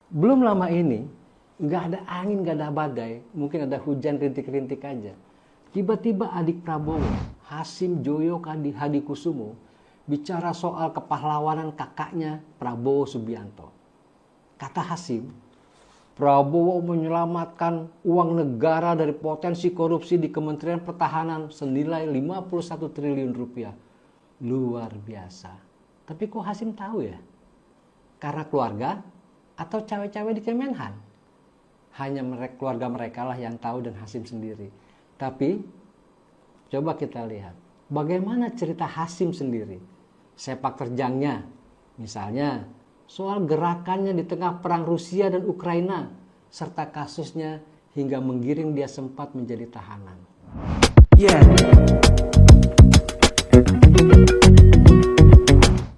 Belum lama ini, nggak ada angin, nggak ada badai, mungkin ada hujan rintik-rintik aja. Tiba-tiba adik Prabowo, Hasim Joyo Hadikusumo, bicara soal kepahlawanan kakaknya Prabowo Subianto. Kata Hasim, Prabowo menyelamatkan uang negara dari potensi korupsi di Kementerian Pertahanan senilai 51 triliun rupiah. Luar biasa. Tapi kok Hasim tahu ya? Karena keluarga atau cawe-cawe di Kemenhan? Hanya keluarga mereka lah yang tahu dan Hasim sendiri. Tapi coba kita lihat bagaimana cerita Hasim sendiri. Sepak terjangnya, misalnya soal gerakannya di tengah perang Rusia dan Ukraina, serta kasusnya hingga menggiring dia sempat menjadi tahanan.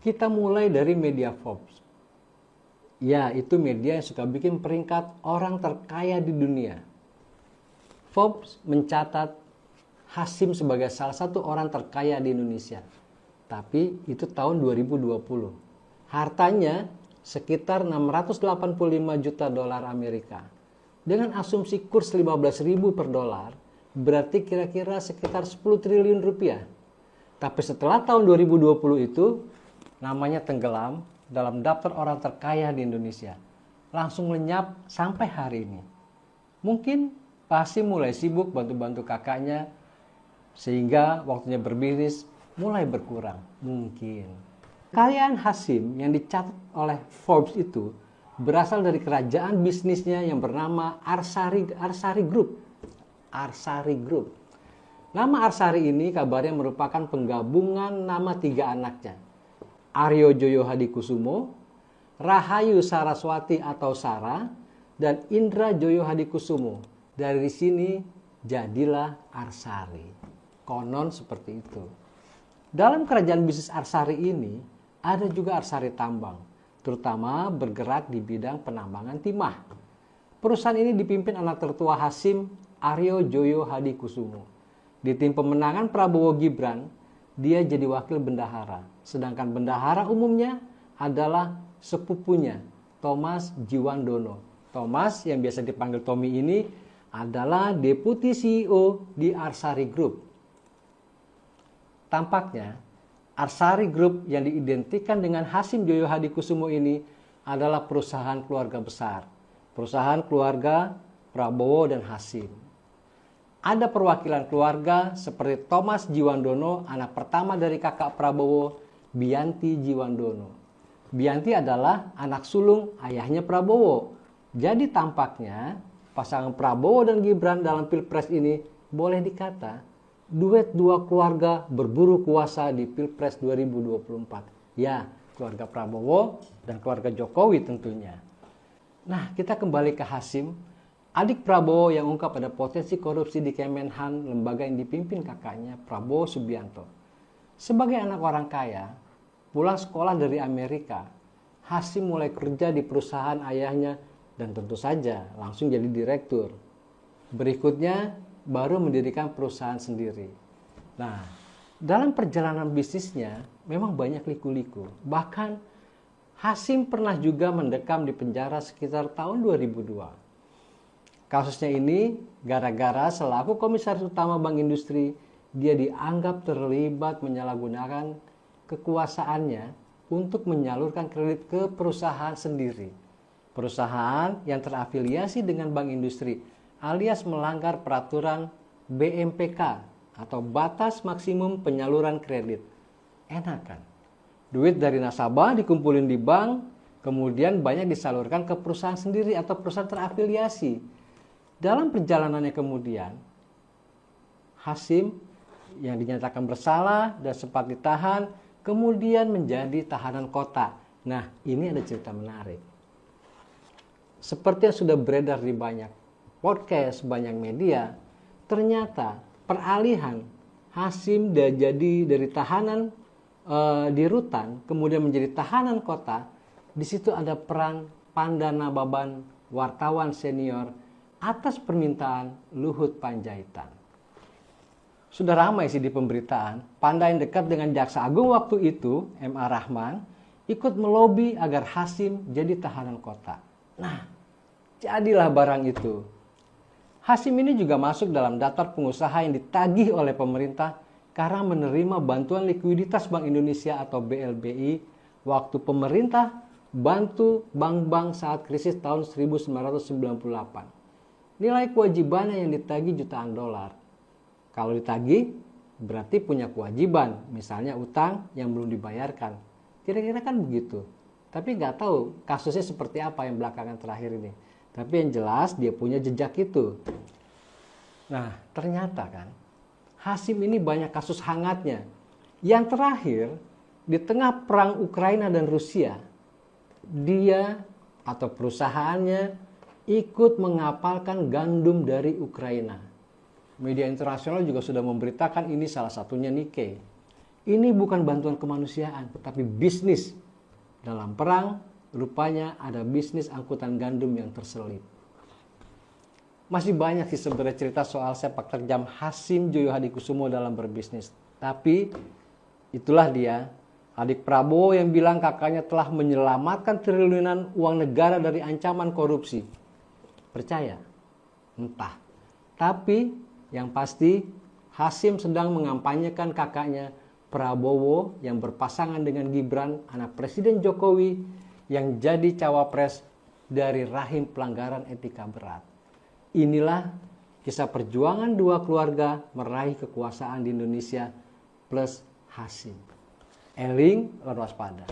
Kita mulai dari media Forbes. Ya, itu media yang suka bikin peringkat orang terkaya di dunia. Forbes mencatat Hasim sebagai salah satu orang terkaya di Indonesia. Tapi itu tahun 2020. Hartanya sekitar 685 juta dolar Amerika. Dengan asumsi kurs 15.000 per dolar, berarti kira-kira sekitar 10 triliun rupiah. Tapi setelah tahun 2020 itu, namanya tenggelam dalam daftar orang terkaya di Indonesia. Langsung lenyap sampai hari ini. Mungkin pasti mulai sibuk bantu-bantu kakaknya, sehingga waktunya berbisnis mulai berkurang. Mungkin. Kekayaan Hasim yang dicatat oleh Forbes itu berasal dari kerajaan bisnisnya yang bernama Arsari Group. Arsari Group. Nama Arsari ini kabarnya merupakan penggabungan nama 3 anaknya. Aryo Joyo Hadikusumo, Rahayu Saraswati atau Sarah, dan Indra Joyo Hadikusumo. Dari sini jadilah Arsari. Konon seperti itu. Dalam kerajaan bisnis Arsari ini, ada juga Arsari Tambang, terutama bergerak di bidang penambangan timah. Perusahaan ini dipimpin anak tertua Hasim, Aryo Joyo Hadikusumo. Di tim pemenangan Prabowo Gibran, dia jadi wakil bendahara. Sedangkan bendahara umumnya adalah sepupunya, Thomas Jiwandono. Thomas yang biasa dipanggil Tommy ini adalah deputi CEO di Arsari Group. Tampaknya Arsari Group yang diidentikan dengan Hasim Joyo Hadikusumo ini adalah perusahaan keluarga besar. Perusahaan keluarga Prabowo dan Hasim. Ada perwakilan keluarga seperti Thomas Jiwandono, anak pertama dari kakak Prabowo, Bianti Jiwandono. Bianti adalah anak sulung ayahnya Prabowo. Jadi tampaknya pasangan Prabowo dan Gibran dalam Pilpres ini boleh dikata duet 2 keluarga berburu kuasa di Pilpres 2024. Ya, keluarga Prabowo dan keluarga Jokowi tentunya. Nah, kita kembali ke Hasim, adik Prabowo yang ungkap ada potensi korupsi di Kemenhan, lembaga yang dipimpin kakaknya Prabowo Subianto. Sebagai anak orang kaya, pulang sekolah dari Amerika, Hasim mulai kerja di perusahaan ayahnya dan tentu saja langsung jadi direktur. Berikutnya baru mendirikan perusahaan sendiri. Nah, dalam perjalanan bisnisnya memang banyak liku-liku. Bahkan Hasim pernah juga mendekam di penjara sekitar tahun 2002. Kasusnya ini gara-gara selaku komisaris utama Bank Industri, dia dianggap terlibat menyalahgunakan kekuasaannya untuk menyalurkan kredit ke perusahaan sendiri. Perusahaan yang terafiliasi dengan Bank Industri alias melanggar peraturan BMPK atau batas maksimum penyaluran kredit. Enak kan? Duit dari nasabah dikumpulin di bank, kemudian banyak disalurkan ke perusahaan sendiri atau perusahaan terafiliasi. Dalam perjalanannya kemudian, Hasim yang dinyatakan bersalah dan sempat ditahan, kemudian menjadi tahanan kota. Nah, ini ada cerita menarik. Seperti yang sudah beredar di banyak podcast, banyak media, ternyata peralihan Hasim jadi dari tahanan di rutan, kemudian menjadi tahanan kota. Di situ ada peran Pandana Baban, wartawan senior, atas permintaan Luhut Panjaitan. Sudah ramai sih di pemberitaan, Panda yang dekat dengan Jaksa Agung waktu itu, M.A. Rahman, ikut melobi agar Hasim jadi tahanan kota. Nah, jadilah barang itu. Hasyim ini juga masuk dalam daftar pengusaha yang ditagih oleh pemerintah karena menerima bantuan likuiditas Bank Indonesia atau BLBI waktu pemerintah bantu bank-bank saat krisis tahun 1998. Nilai kewajibannya yang ditagih jutaan dolar. Kalau ditagih, berarti punya kewajiban, misalnya utang yang belum dibayarkan. Kira-kira kan begitu. Tapi nggak tahu kasusnya seperti apa yang belakangan terakhir ini. Tapi yang jelas dia punya jejak itu. Nah, ternyata kan, Hasyim ini banyak kasus hangatnya. Yang terakhir, di tengah perang Ukraina dan Rusia, dia atau perusahaannya ikut mengapalkan gandum dari Ukraina. Media internasional juga sudah memberitakan ini, salah satunya Nikkei. Ini bukan bantuan kemanusiaan, tetapi bisnis. Dalam perang, rupanya ada bisnis angkutan gandum yang terselip. Masih banyak sih sebenarnya cerita soal sepak terjam Hasyim Joyo Hadikusumo dalam berbisnis. Tapi itulah dia, adik Prabowo yang bilang kakaknya telah menyelamatkan triliunan uang negara dari ancaman korupsi. Percaya? Entah. Tapi yang pasti Hasyim sedang mengampanyekan kakaknya Prabowo yang berpasangan dengan Gibran, anak Presiden Jokowi yang jadi cawapres dari rahim pelanggaran etika berat. Inilah kisah perjuangan dua keluarga meraih kekuasaan di Indonesia plus Hasyim. Eling, waspada.